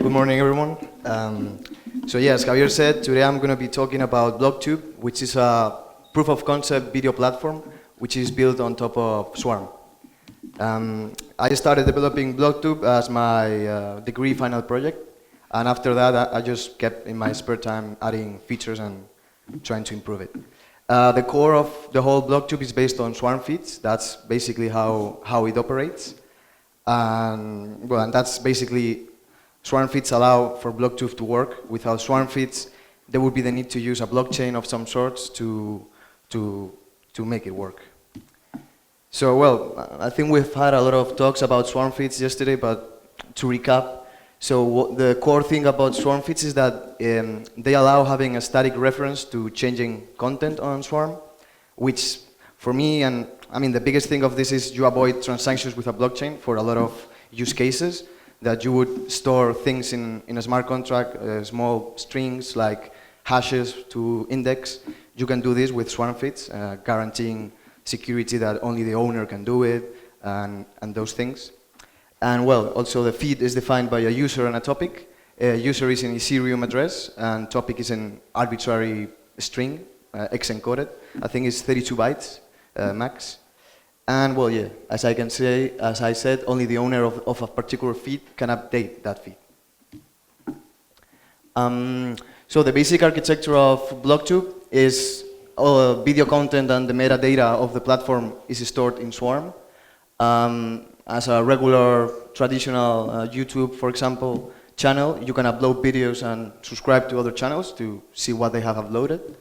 Good morning, everyone. So yeah, as Javier said, today I'm going to be talking about BlockTube, which is a proof of concept video platform which is built on top of Swarm. I started developing BlockTube as my degree final project, and after that I just kept in my spare time adding features and trying to improve it. The core of the whole BlockTube is based on Swarm feeds. That's basically how it operates. And that's basically Swarm feeds allow for BlockTube to work. Without Swarm feeds, there would be the need to use a blockchain of some sorts to make it work. So, well, I think we've had a lot of talks about Swarm feeds yesterday, but to recap, so the core thing about Swarm feeds is that they allow having a static reference to changing content on Swarm, which for me, and I mean the biggest thing of this is you avoid transactions with a blockchain for a lot of use cases that you would store things in a smart contract, small strings like hashes to index. You can do this with Swarm feeds, guaranteeing security that only the owner can do it and those things. And well, also the feed is defined by a user and a topic. User is an Ethereum address and topic is an arbitrary string, X encoded. I think it's 32 bytes max. And well, yeah, as I said, only the owner of a particular feed can update that feed. So the basic architecture of BlockTube is all video content and the metadata of the platform is stored in Swarm. As a regular, traditional YouTube, for example, channel, you can upload videos and subscribe to other channels to see what they have uploaded.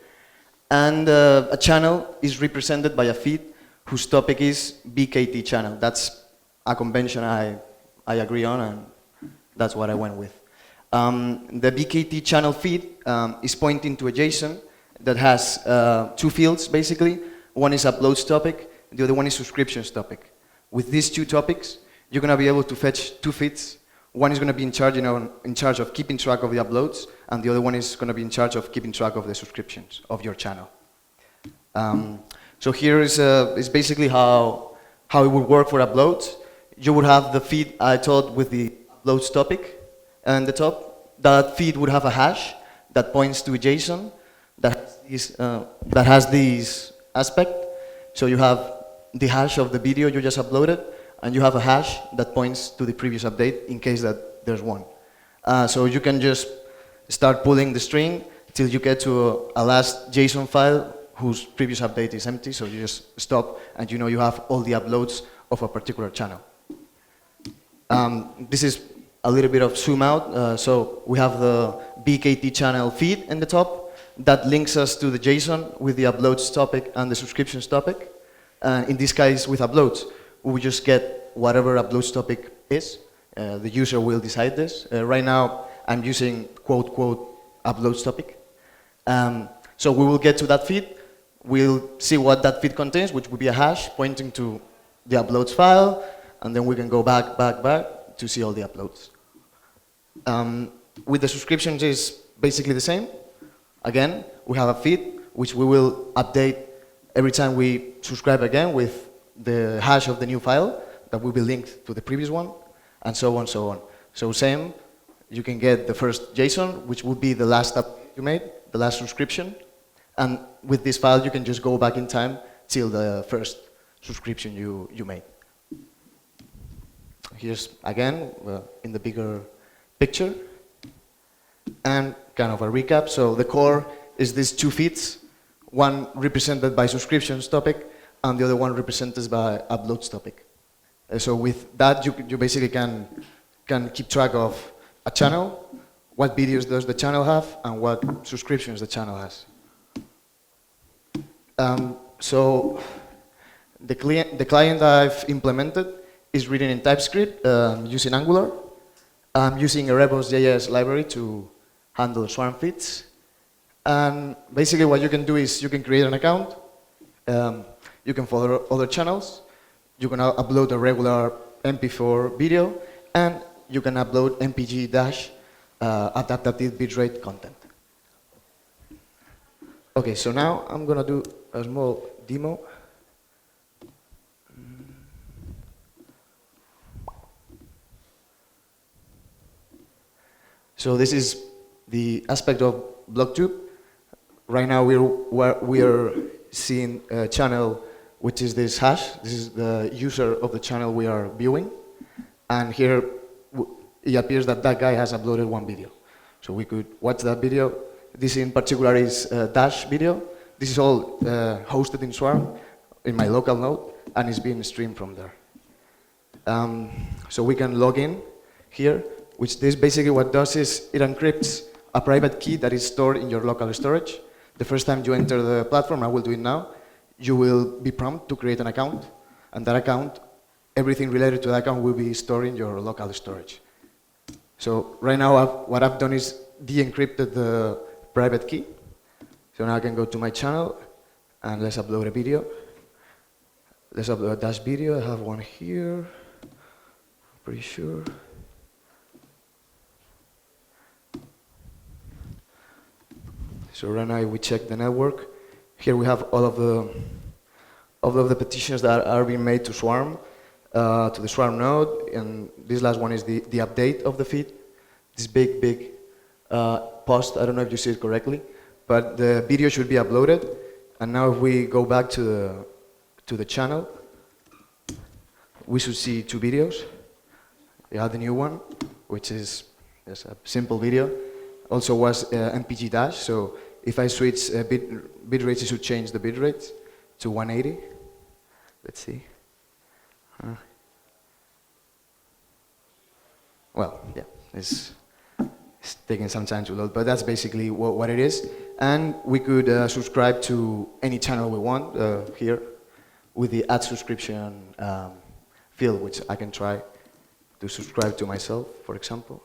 And a channel is represented by a feed whose topic is BKT channel. That's a convention I agree on, and that's what I went with. The BKT channel feed is pointing to a JSON that has two fields, basically. One is uploads topic, the other one is subscriptions topic. With these two topics, you're going to be able to fetch two feeds. One is going to be in charge of keeping track of the uploads, and the other one is going to be in charge of keeping track of the subscriptions of your channel. So here is basically how it would work for uploads. You would have the feed I told with the uploads topic and the top. That feed would have a hash that points to a JSON that has this aspect. So you have the hash of the video you just uploaded, and you have a hash that points to the previous update in case that there's one. So you can just start pulling the string till you get to a last JSON file whose previous update is empty, so you just stop and you know you have all the uploads of a particular channel. This is a little bit of zoom out. So we have the BKT channel feed in the top that links us to the JSON with the uploads topic and the subscriptions topic. In this case, with uploads, we just get whatever uploads topic is. The user will decide this. Right now, I'm using quote, quote, uploads topic. So we will get to that feed. We'll see what that feed contains, which would be a hash pointing to the uploads file, and then we can go back to see all the uploads. With the subscriptions, is basically the same. Again, we have a feed, which we will update every time we subscribe again with the hash of the new file that will be linked to the previous one, and so on, so on. So same, you can get the first JSON, which would be the last update you made, the last subscription. And with this file, you can just go back in time till the first subscription you made. Here's, again, in the bigger picture. And kind of a recap. So the core is these two feeds, one represented by subscriptions topic, and the other one represented by uploads topic. So with that, you basically can keep track of a channel, what videos does the channel have, and what subscriptions the channel has. So the client I've implemented is written in TypeScript using Angular. I'm using a Rebus.js library to handle Swarm feeds. And basically what you can do is you can create an account, you can follow other channels, you can upload a regular MP4 video, and you can upload mpeg-dash adaptive bitrate content. Okay, so now I'm going to do a small demo. So this is the aspect of BlockTube. Right now we are seeing a channel which is this hash. This is the user of the channel we are viewing. And here it appears that that guy has uploaded one video. So we could watch that video. This in particular is a Dash video. This is all hosted in Swarm in my local node, and it's being streamed from there. So we can log in here, which this basically what does is it encrypts a private key that is stored in your local storage. The first time you enter the platform, I will do it now, you will be prompted to create an account, and that account, everything related to that account will be stored in your local storage. So right now, what I've done is de-encrypted the private key. So now I can go to my channel, and let's upload a video. Let's upload a Dash video. I have one here, pretty sure. So right now we check the network. Here we have all of the petitions that are being made to Swarm, to the Swarm node, and this last one is the update of the feed. This big post, I don't know if you see it correctly, but the video should be uploaded. And now if we go back to the channel, we should see two videos. You have the new one, which is just a simple video. Also was mpeg-dash, so if I switch bit rates, it should change the bit rate to 180. Let's see. Well, yeah, it's taking some time to load, but that's basically what it is. And we could subscribe to any channel we want here with the add subscription field, which I can try to subscribe to myself, for example.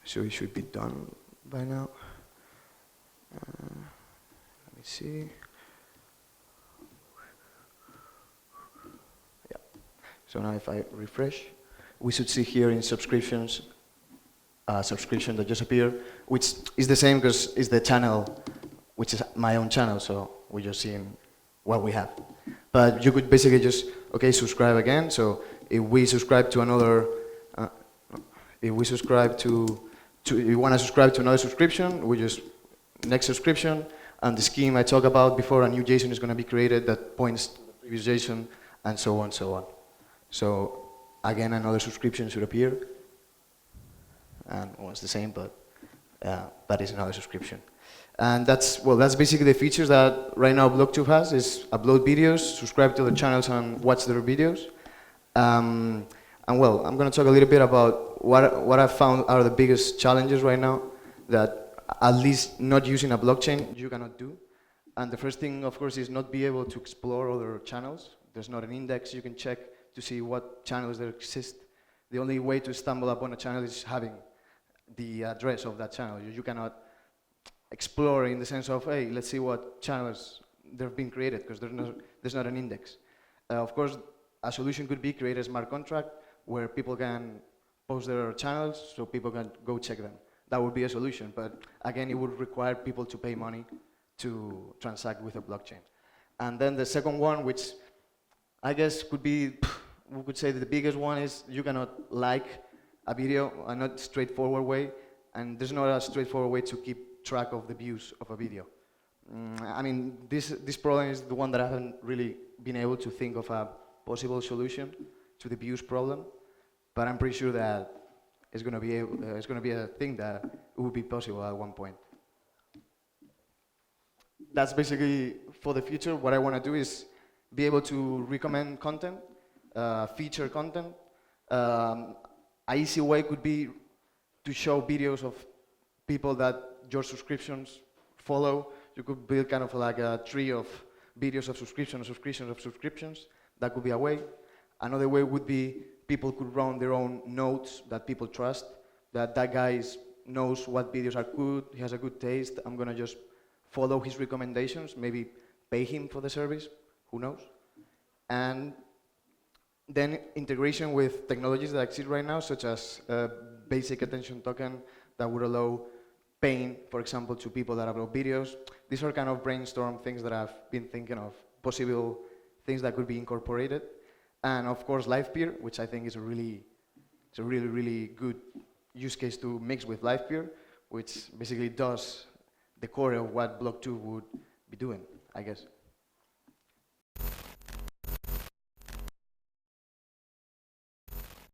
So it should be done by now. Let me see. Yeah. So now if I refresh, we should see here in subscriptions, a subscription that just appeared, which is the same because it's the channel, which is my own channel, so we're just seeing what we have. But you could basically just, okay, subscribe again. So if we subscribe to another, if we subscribe to you want to subscribe to another subscription, we just next subscription, and the scheme I talked about before, a new JSON is going to be created that points to the previous JSON, and so on, so on. So again, another subscription should appear, and well, it's the same, but that is another subscription. And that's basically the features that right now BlockTube has, is upload videos, subscribe to the channels and watch their videos. And well, I'm going to talk a little bit about what I found are the biggest challenges right now that at least not using a blockchain you cannot do. And the first thing, of course, is not be able to explore other channels. There's not an index you can check to see what channels there exist. The only way to stumble upon a channel is having the address of that channel. You cannot explore in the sense of, hey, let's see what channels they've been created, because there's not an index. Of course, a solution could be create a smart contract where people can post their channels so people can go check them. That would be a solution, but again, it would require people to pay money to transact with a blockchain. And then the second one, which I guess could be, we could say that the biggest one, is you cannot like a video, a not straightforward way, and there's not a straightforward way to keep track of the views of a video. I mean, this problem is the one that I haven't really been able to think of a possible solution to the views problem, but I'm pretty sure that it's going to be a thing that it would be possible at one point. That's basically for the future. What I want to do is be able to recommend content, feature content. An easy way could be to show videos of people that your subscriptions follow. You could build kind of like a tree of videos of subscriptions, of subscriptions. That could be a way. Another way would be people could run their own notes that people trust, that guy knows what videos are good, he has a good taste, I'm going to just follow his recommendations, maybe pay him for the service, who knows. And Then integration with technologies that exist right now, such as basic attention token that would allow paying, for example, to people that upload videos. These are kind of brainstorm things that I've been thinking of, possible things that could be incorporated. And of course, live peer, which I think is a really good use case to mix with live peer, which basically does the core of what BlockTube would be doing, I guess.